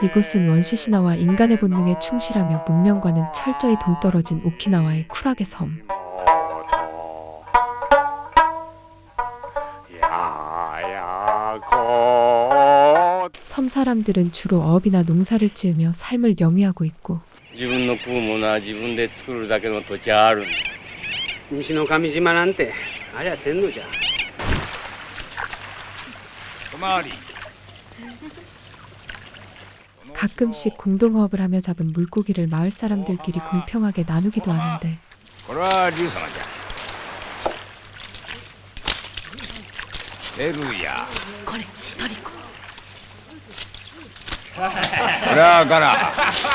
이곳은 원시 신화와 인간의 본능에 충실하며 문명과는 철저히 동떨어진 오키나와의 쿨하게 섬. 섬 사람들은 주로 어업이나 농사를 지으며 삶을 영위하고 있고, 自分の食うものは自分で作るだけの土地はある。西の上島なんてありゃせんのじゃ。小回り。 가끔씩 공동어업을 하며 잡은 물고기를 마을 사람들끼리 공평하게 나누기도 하는데, これは龍様じゃ。ベルや。これトリコ。これはガラ。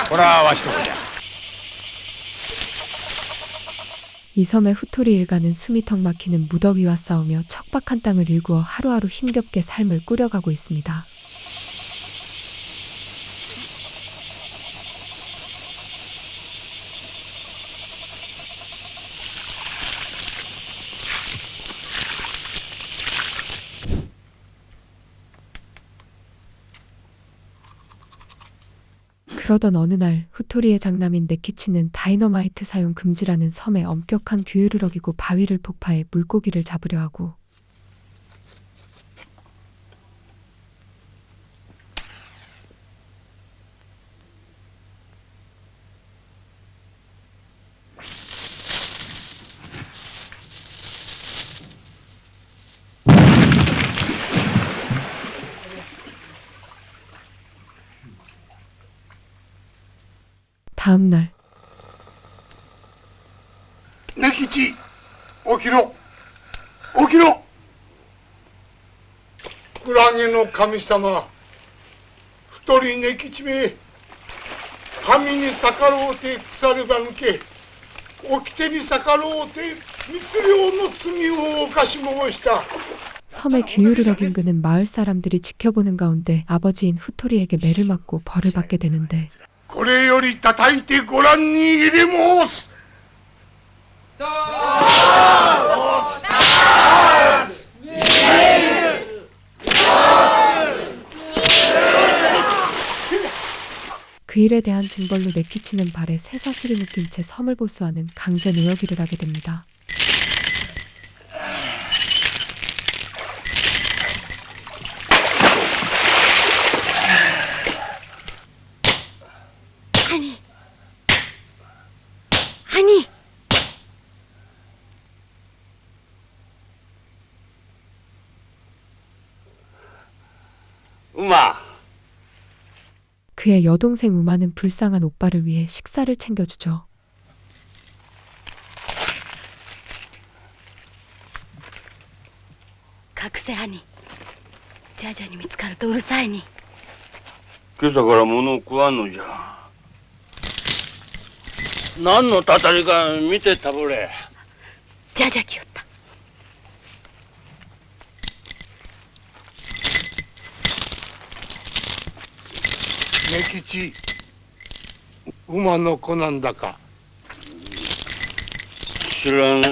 これはわしとこじゃ。 이 섬의 후토리 일가는 숨이 턱 막히는 무더위와 싸우며 척박한 땅을 일구어 하루하루 힘겹게 삶을 꾸려가고 있습니다. 그러던 어느 날 후토리의 장남인 네키치는 다이너마이트 사용 금지라는 섬의 엄격한 규율을 어기고 바위를 폭파해 물고기를 잡으려 하고, 다음 날 네키치, 起きろ起きろクラゲの神様太りネキチめ神に逆ろうて腐れば抜け掟に逆ろうて密漁の罪を犯し申した 섬의 규율을 어긴 그는 마을 사람들이 지켜보는 가운데 아버지인 후토리에게 매를 맞고 벌을 받게 되는데, これより叩いてご覧に入れ申す 그 일에 대한 징벌로 네키치는 발에 쇠사슬이 묶인 채 섬을 보수하는 강제 노역일을 하게 됩니다. 아니. 우마. 그의 여동생 우마는 불쌍한 오빠를 위해 식사를 챙겨주죠. 각세 하니. 자자니 見つかるとうるさいに。今朝から物を食わんのじゃ。何のたたりか見てたぶれ。じゃじゃきよった。ネキチ馬の子なんだか知らん。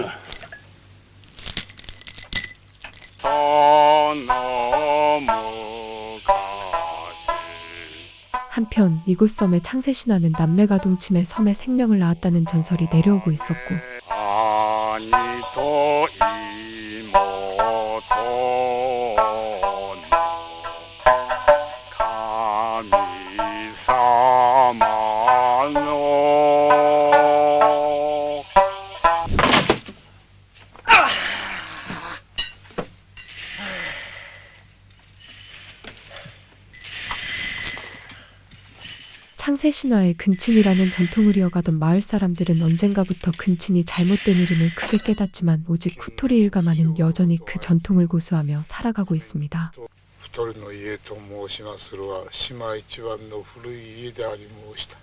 한편 이곳 섬의 창세 신화는 남매가 동침해 섬에 생명을 낳았다는 전설이 내려오고 있었고, 창세 신화의 근친이라는 전통을 이어가던 마을 사람들은 언젠가부터 근친이 잘못된 일임을 크게 깨닫지만 오직 후토리 일가만은 여전히 그 전통을 고수하며 살아가고 있습니다. 太りの家と申しまするは島一番の古い家であり申した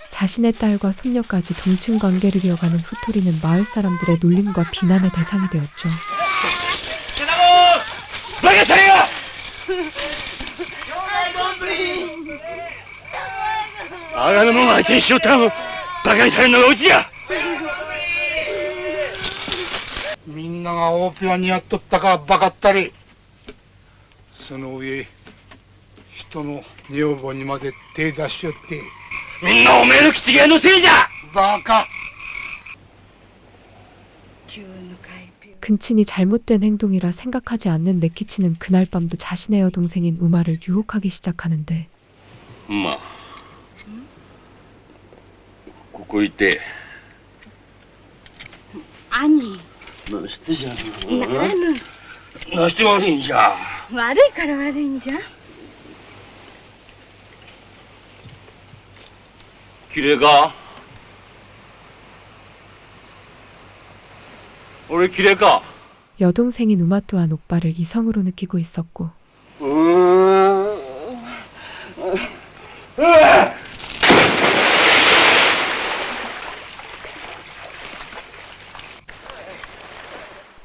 자신의 딸과 손녀까지 동침 관계를 이어가는 후토리는 마을 사람들의 놀림과 비난의 대상이 되었죠. バカたれがあがのもん相手にしよったらバカにされるのがうちや女が大っぴらにやっとったかバカったり。その上人の女房にまで手出しよって。みんなおめえの口芸のせいじゃ。バカ。 근친이 잘못된 행동이라 생각하지 않는 네키치는 그날 밤도 자신의 여동생인 우마를 유혹하기 시작하는데 まあここいて兄何してじゃ何何して悪いんじゃ。悪いから悪いんじゃ。綺麗か。俺綺麗か。 여동생인 우마 또한 오빠를 이성으로 느끼고 있었고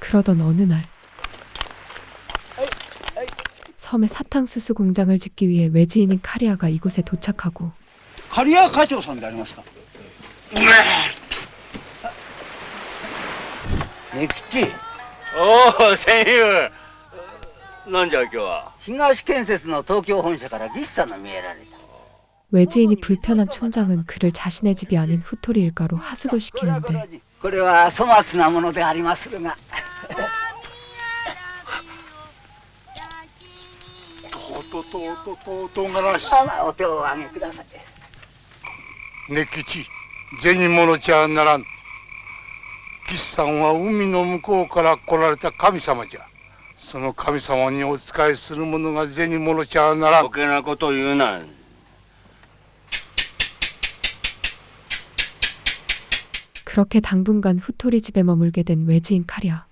그러던 어느 날 섬에 사탕수수 공장을 짓기 위해 외지인인 카리아가 이곳에 도착하고 刈谷課長さんでありますか。ねきち、おお戦友。なんじゃ今日は。東建設の東京本社からギッサの見えられた。 외지인이 불편한 촌장은 그를 자신의 집이 아닌 후토리 일가로 하숙을 시키는데 これは粗末なものでありまするが。唐辛子。お手をお上げください。根吉、銭物ちゃならん。岸さんは海の向こうから来られた神様じゃ。その神様にお仕えする者が銭物ちゃならん。余計なこと言うな。 그렇게 당분간 후토리 집에 머물게 된 외지인 카리아.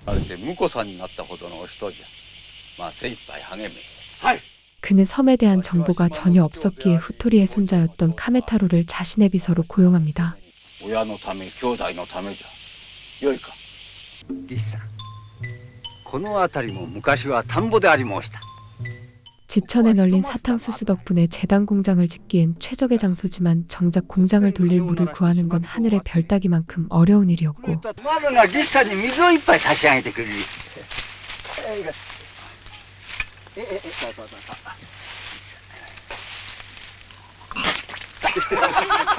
あれで婿さんになったほどのお人じゃ。まあ精一杯励め。 그는 섬에 대한 정보가 전혀 없었기에 후토리의 손자였던 카메타로를 자신의 비서로 고용합니다. 親のため兄弟のためじゃ。よいか。ギッサ、この辺りも昔は田んぼであり申した。 지천에 널린 사탕수수 덕분에 제당 공장을 짓기엔 최적의 장소지만 정작 공장을 돌릴 물을 구하는 건 하늘의 별 따기만큼 어려운 일이었고 マルがギッサに水を一杯差し上げてくれる。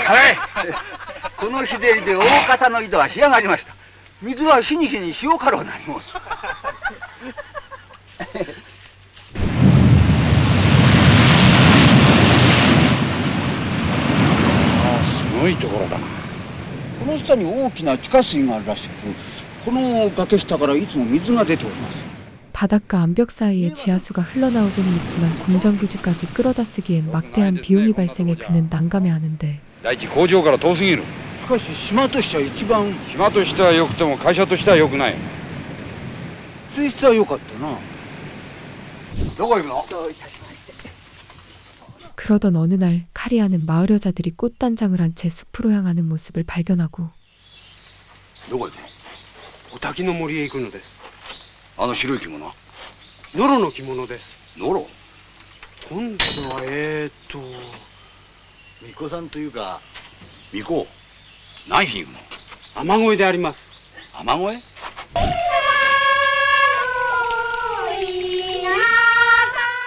はい。この日照りで大方の井戸は干上がりました。水は日に日に塩辛うなります。すごいところだな。この下に大きな地下水があるらしく、この崖下からいつも水が出ております。 바닷가 암벽 사이에 지하수가 흘러나오고는 있지만 공장 부지까지 끌어다 쓰기엔 막대한 비용이 발생해 그는 난감해하는데 第一工場から遠すぎる。しかし島としては一番島としては良くても会社としては良くない。水質は良かったな。どこ行くの？ 그러던 어느 날 카리아는 마을 여자들이 꽃단장을 한 채 숲으로 향하는 모습을 발견하고 どこ行くの？お滝の森へ行くのです。あの白い着物。ノロの着物です。ノロ。今度は巫女さんというか巫女。何しに行くの？雨乞いであります。雨乞い？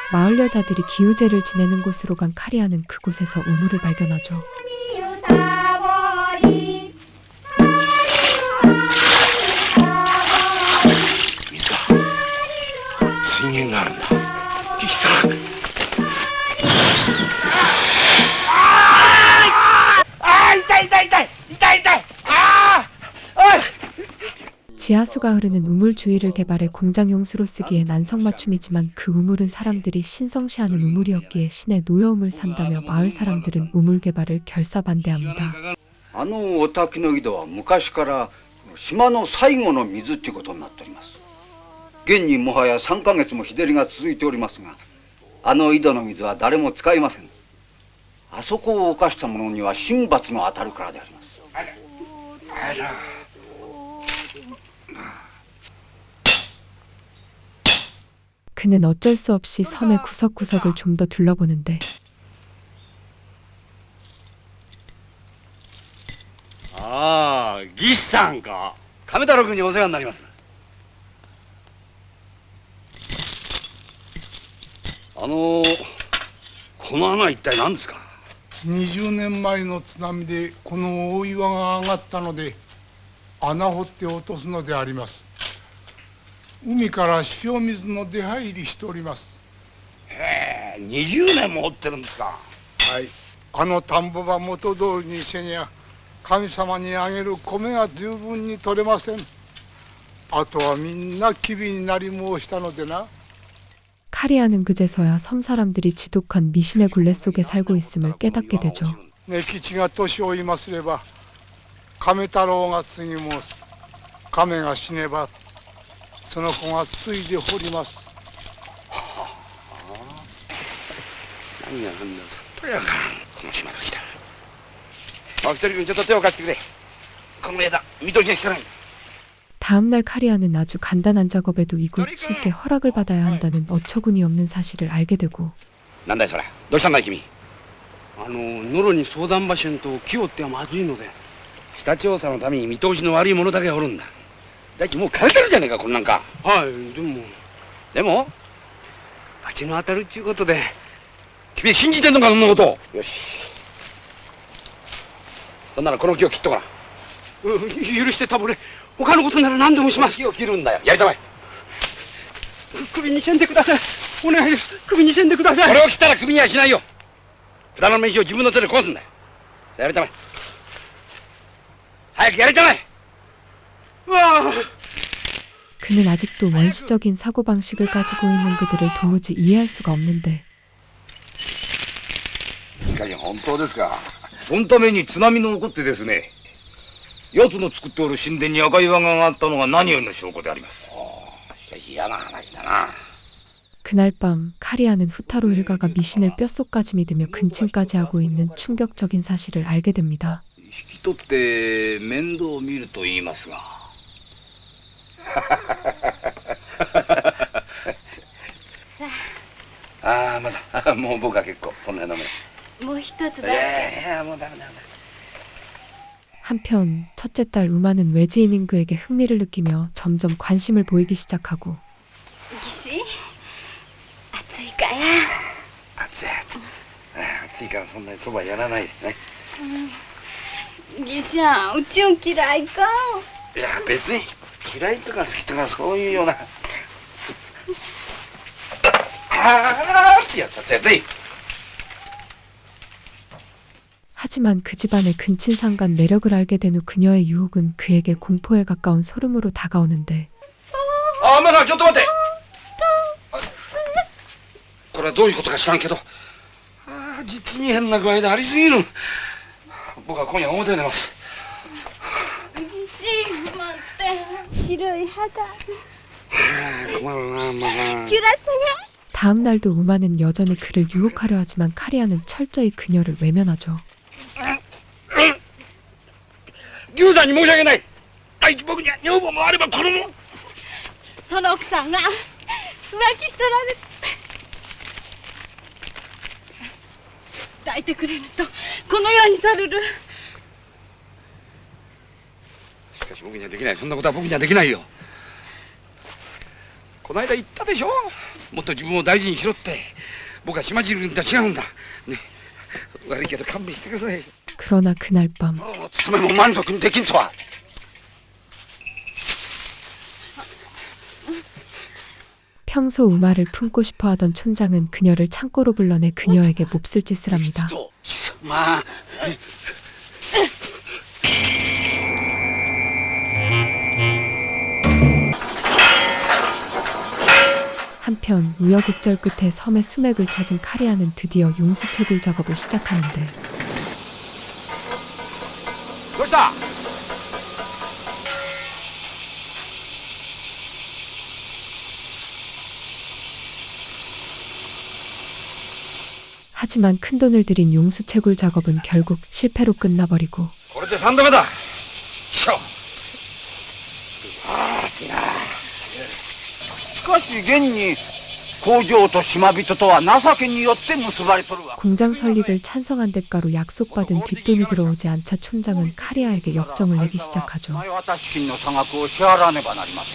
마을 여자들이 기우제를 지내는 곳으로 간 카리아는 그곳에서 우물을 발견하죠. 미사, 승인가 한다. 기사. 지하수가 흐르는 우물 주위를 개발해 공장 용수로 쓰기엔 안성맞춤이지만 그 우물은 사람들이 신성시하는 우물이었기에 신의 노여움을 산다며 마을 사람들은 우물 개발을 결사반대합니다. あのお滝の井戸は昔から島の最後の水っていうことになっております。現にもはや3ヶ月も日照りが続いておりますが、あの井戸の水は誰も使いません。あそこを犯した者には神罰が当たるからであります。 그는 어쩔 수 없이 섬의 구석구석을 좀 더 둘러보는데 義さんか。亀太郎君にお世話になります。この穴は一体何ですか。20年前の津波でこの大岩が上がったので穴掘って落とすのであります。海から塩水の出入りしております。へえ、20年も掘ってるんですか。はい、あの田んぼは元通りにせにゃ神様にあげる米が十分に取れません。あとはみんな機微になり申したのでな。 카리아는 그제서야 섬 사람들이 지독한 미신의 굴레 속에 살고 있음을 깨닫게 되죠. 根吉が年を言いますれば亀太郎が継ぎ申す。亀が死ねばその子が継いで掘ります。何が何ださっぱりわからん。この島と来たら。一人君ちょっと手を貸してくれ。この枝見通しが効かない。 다음날 카리아는 아주 간단한 작업에도 이곳침께 허락을 받아야 한다는 어처구니 없는 사실을 알게 되고 なんだいそれ。どうしたんだい君。ノロに相談場所にと木をってはまずいので。下調査のために見通しの悪い者だけがおるんだ。大地もう枯れてるじゃねえかこんなんか。はい、でも罰の当たるっちゅうことで。君信じてんのかそんなこと。よし。そんならこの木を切っとかな。許してたぼれ。他のことなら何でもします。木を切るんだよ。やりたまえ。首にせんでください。お願いです。首にせんでください。これを切ったら首にはしないよ。くだらの飯を自分の手で壊すんだよ。さあやりたまえ。早くやりたまえ。 그는 아직도 원시적인 사고방식을 가지고 있는 그들을 도무지 이해할 수가 없는데 しかし本当ですか。そのために津波の起こってですね、奴の作っておる神殿に赤岩が上がったのが何よりの証拠であります。しかし嫌な話だな。 그날 밤 카리아는 후타로 일가가 미신을 뼛속까지 믿으며 근친까지 하고 있는 충격적인 사실을 알게 됩니다. 引き取って面倒を見ると言いますが。ああ、まさ、もう僕は結構そんなのも。もう一つだいやいや、もうダメダメ。 한편 첫째 딸 우마는 외지인인 그에게 흥미를 느끼며 점점 관심을 보이기 시작하고 義士暑いかや。暑い暑いからそんなにそばやらないでね。義士はうちを嫌いか。いや別に嫌いとか好きとかそういうような。暑いやつ暑い。 하지만 그 집안의 근친상간 내력을 알게 된 후 그녀의 유혹은 그에게 공포에 가까운 소름으로 다가오는데 あ、まだちょっと待って。これはどういうことか知らんけど、実に変な具合でありすぎる。僕は今夜表で寝ます。義士待って。白い歯が。困るな、まあ。 キュラサが。 다음 날도 우마는 여전히 그를 유혹하려 하지만 카리아는 철저히 그녀를 외면하죠. 牛さんに申し訳ない。第一僕には女房もあれば子供。その奥さんが浮気したられ抱いてくれぬとこの世に去るる。しかし僕にはできない。そんなことは僕にはできないよ。この間言ったでしょ。もっと自分を大事にしろって。僕は島尻君とは違うんだ。ね、悪いけど勘弁してください。 그러나 그날 밤勤めも満足にできんとは。 평소 우마를 품고 싶어 하던 촌장은 그녀를 창고로 불러내 그녀에게 몹쓸 짓을 합니다. まあ。 한편 우여곡절 끝에 섬의 수맥을 찾은 카리아는 드디어 용수 채굴 작업을 시작하는데 どうした。 하지만 큰돈을 들인 용수 채굴 작업은 결국 실패로 끝나버리고 これで3度目だ。しょ。ああ、暑いな。しかし現にこ工場と島人とは情けによって結ばれとるわ。 공장 설립을 찬성한 대가로 약속받은 뒷돈이 들어오지 않자 촌장은 카리아에게 역정을 내기 시작하죠. 前渡し金の差額を支払わねばなりません。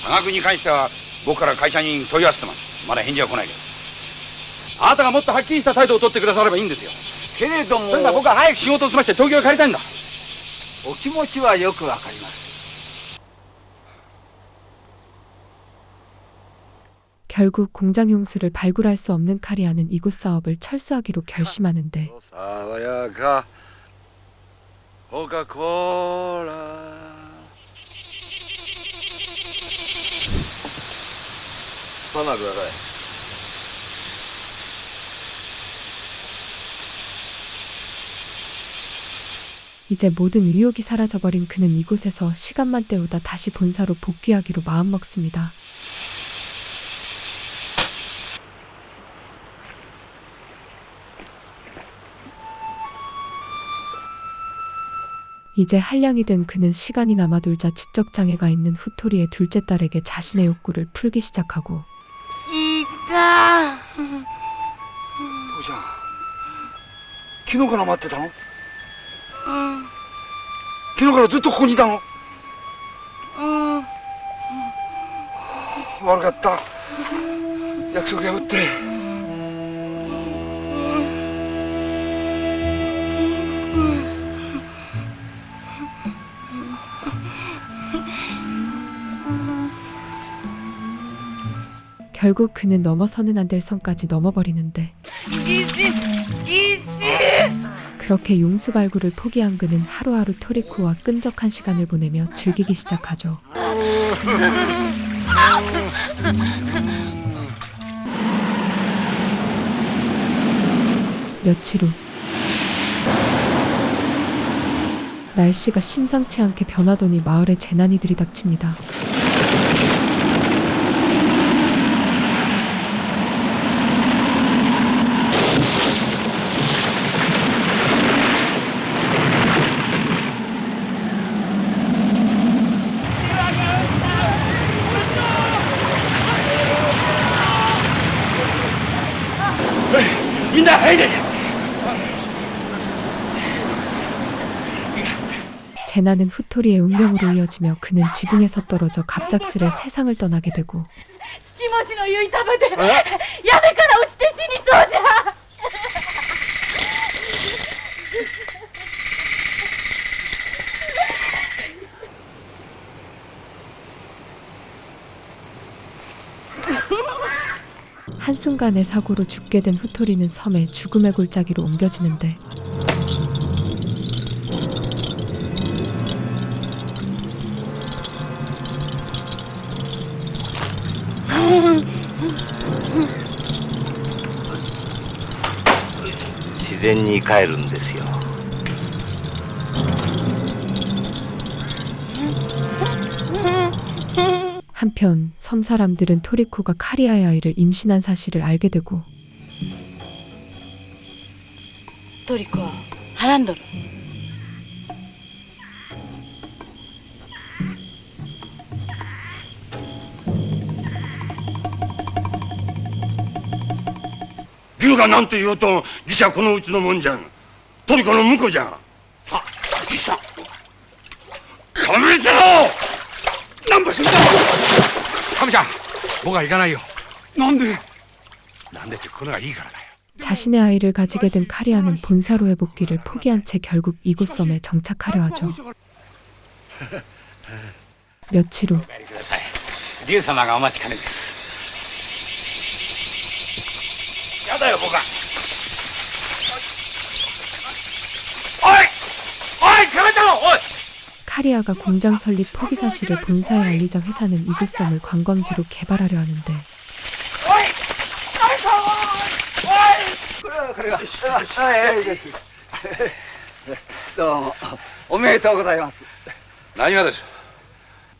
差額に関しては僕から会社に問い合わせてます。まだ返事は来ないけど。あなたがもっとはっきりした態度を取ってくださればいいんですよ。けれども、それなら僕は早く仕事を済まして東京へ帰りたいんだ。お気持ちはよくわかります。 결국 공장 용수를 발굴할 수 없는 카리아는 이곳 사업을 철수하기로 결심하는데 爽やかコカ・コーラバナナください。 이제 모든 의욕이 사라져버린 그는 이곳에서 시간만 때우다 다시 본사로 복귀하기로 마음먹습니다. 이제 한량이 된 그는 시간이 남아돌자 지적장애가 있는 후토리의 둘째 딸에게 자신의 욕구를 풀기 시작하고 いいか父ちゃん、昨日から待ってたの？うん昨日からずっとここにいたの？うん悪かった。約束破って。 결국 그는 넘어서는 안 될 선까지 넘어버리는데 그렇게 용수 발굴을 포기한 그는 하루하루 토리코와 끈적한 시간을 보내며 즐기기 시작하죠. 며칠 후 날씨가 심상치 않게 변하더니 마을에 재난이 들이닥칩니다. 재난은 후토리의 운명으로 이어지며 그는 지붕에서 떨어져 갑작스레 세상을 떠나게 되고 父持ちの言いたぶで屋根から落ちて死にそうじゃ 한순간의 사고로 죽게 된 후토리는 섬에 죽음의 골짜기로 옮겨지는데 시즌이 帰るんですよ. 한편 섬 사람들은 토리코가 카리아의 아이를 임신한 사실을 알게 되고 トリコははらんどる 龍が何と言おうと義者このうちのもんじゃん。トリコの婿じゃん。さあ義さん亀太郎何ばするんだ。亀ちゃん僕は行かないよ。なんで。なんでってこのがいいからだよ。 자신의 아이를 가지게 된 카리아는 본사로의 복귀를 포기한 채 결국 이곳 섬에 정착하려 하죠. 며칠 후 龍様がお待ちかねです。やだよ僕は。おいおい亀太郎おい。 카리아가 공장 설립 포기 사실을 본사에 알리자 회사는 이곳 섬을 관광지로 개발하려 하는데 どうもおめでとうございます。何がです。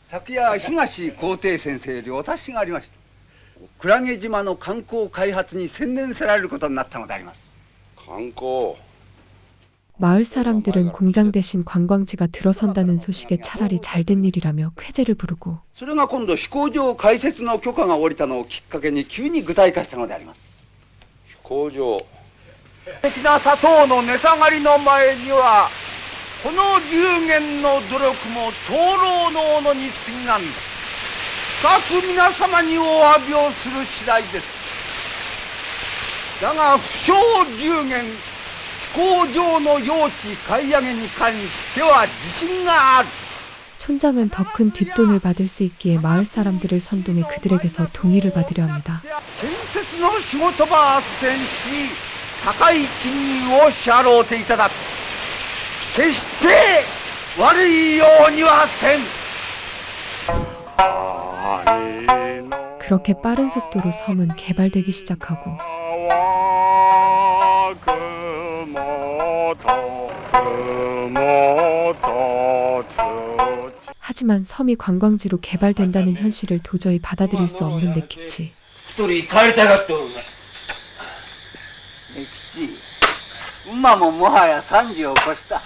昨夜東皇帝先生よりお達しがありました。クラゲ島の観光開発に専念せられることになったのであります。観光。 마을 사람들은 공장 대신 관광지가 들어선다는 소식에 차라리 잘된 일이라며 쾌재를 부르고 それが今度飛行場開設の許可が下りたのをきっかけに急に具体化したのであります。工場。的な砂糖の値下がりの前にはこの流言の努力も灯籠の斧に過ぎなんだ。深く皆様にお詫びをする次第です。だが不祥流言飛行場の用地買い上げに関しては自信がある。 촌장은 더 큰 뒷돈을 받을 수 있기에 마을 사람들을 선동해 그들에게서 동의를 받으려 합니다. 建設の仕事場斡旋し高い賃金を支払うていただく。決して悪いようにはせん。 그렇게 빠른 속도로 섬은 개발되기 시작하고 하지만 섬이 관광지로 개발된다는 현실을 도저히 받아들일 수 없는 네키치. 一人帰りたがっておるが吉馬ももはや30を越した。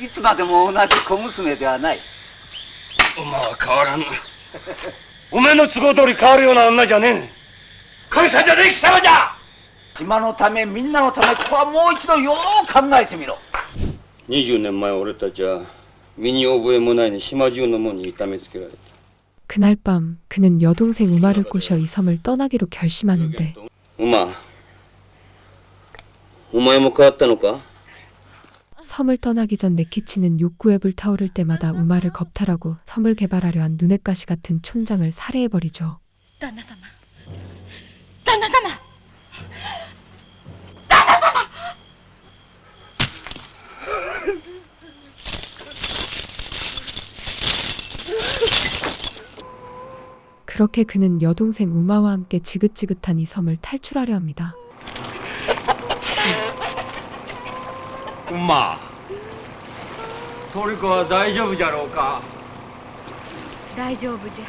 いつまでも同じ小娘ではない。馬は変わらぬ。お前の都合通り変わるような女じゃねえ。神さんじゃねえ貴様じゃ。島のためみんなのためここはもう一度よう考えてみろ。20年前俺たちは身に覚えもないに島中の者に痛めつけられた。 그날 밤 그는 여동생 우마를 꼬셔 이 섬을 떠나기로 결심하는데 馬、お前も変わったのか? 섬을 떠나기 전 네키치는 욕구에 불타오를 때마다 우마를 겁탈하고 섬을 개발하려 한 눈엣 가시 같은 촌장을 살해해버리죠. 旦那様旦那様 그렇게 그는 여동생 우마와 함께 지긋지긋한 이 섬을 탈출하려 합니다. 馬トリコは大丈夫じゃろうか。大丈夫じゃ。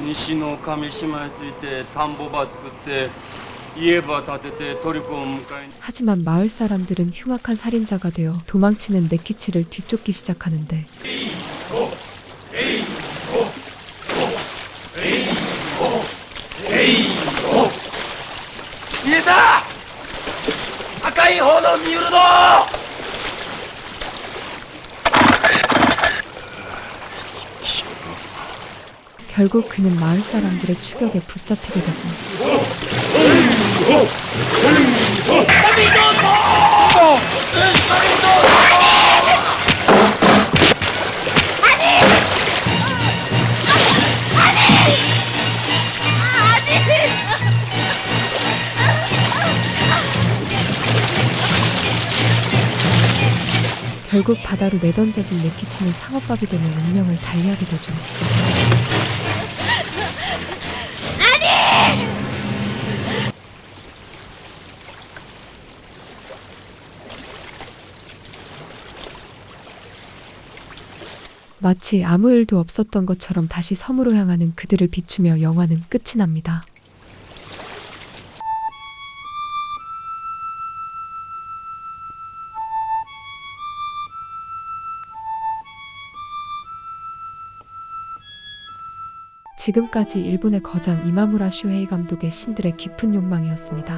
西の上島へ着いて田んぼ場作って家場建ててトリコを迎えに。 하지만 마을 사람들은 흉악한 살인자가 되어 도망치는 네키치를 뒤쫓기 시작하는데家だ赤い方の見るの。 결국 그는 마을 사람들의 추격에 붙잡히게 되고 결국 바다로 내던져진 네키치는 상어밥이 되며 운명을 달리하게 되죠. 마치 아무 일도 없었던 것처럼 다시 섬으로 향하는 그들을 비추며 영화는 끝이 납니다. 지금까지 일본의 거장 이마무라 쇼헤이 감독의 신들의 깊은 욕망이었습니다.